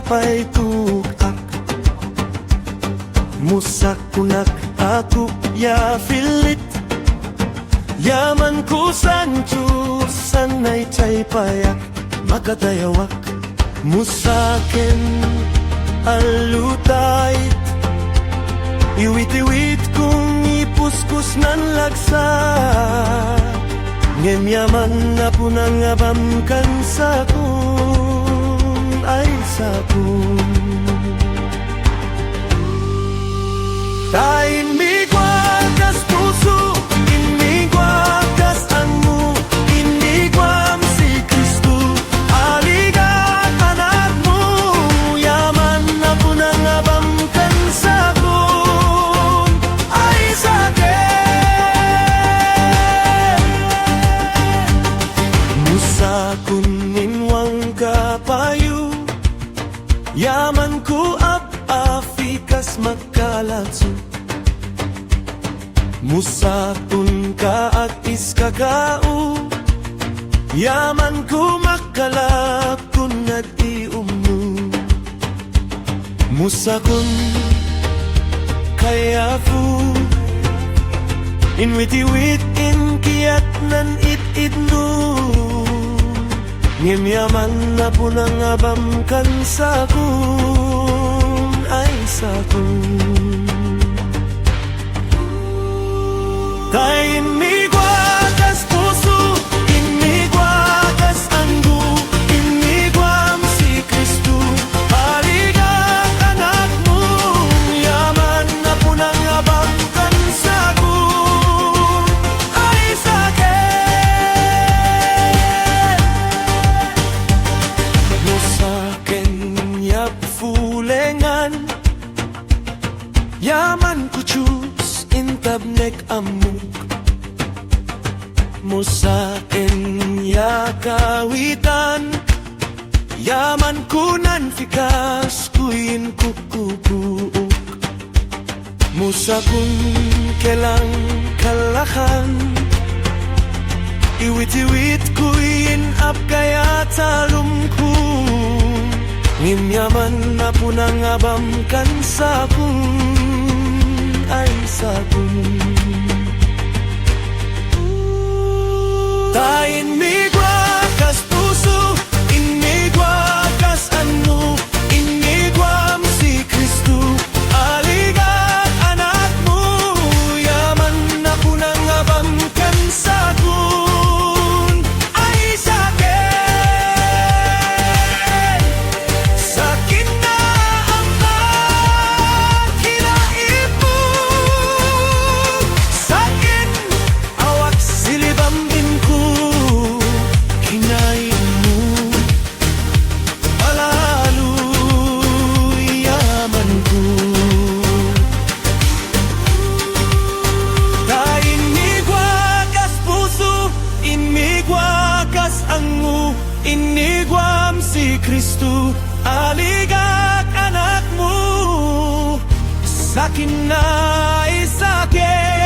pay tukak. Musak kunak aku ya filit. Yaman ku sancu sanay chay payak makatayawak. Musakin alutay iwit-iwit kung ipuskus nan laksa. Ngemyaman na punang abamkan sakun ay sakun. Tain migwagas puso, inigwagas anmu, inigwam si Kristo. Aligat anakmu, yaman na punang abamkan sakun ay sakit. Musakun ninwang kapayu, yaman ku afikas magkalatsu. Musakun ka at iskakao, yaman ku makalap kun nag-iumnu. Musakun kayafu, inwit-iwit in kiyat nan it-idnu. Ngimyaman na punang abamkan sakun ay sakun. Tain migwagas puso, inigwagas anggu, inigwam si Kristo. Aligat anakmu, yaman na punang abamkan sakun ay sakit. Musaken yap fulengan, yaman ku chus intabnek amuk. Musaken ya kawitan, yaman kunan fikas kuin kukukuuk. Musakun kelang kalakan, iwit-iwit kuin ap kaya talumku. Ngimyaman na punang abamkan sakun ay sakun. Tain migwagas puso, inigwagas anu, inigwam si Kristo. Aligat anakmu, yaman na punang abamkan sakun ay sakit. Sakin na ang kinaipon, sakin awak silibam din ko. Kinain mo palalo yaman ko. Tain migwagas puso, inigwagas angu, inigwam si Kristo. Aligat anakmu, sakin na isakit.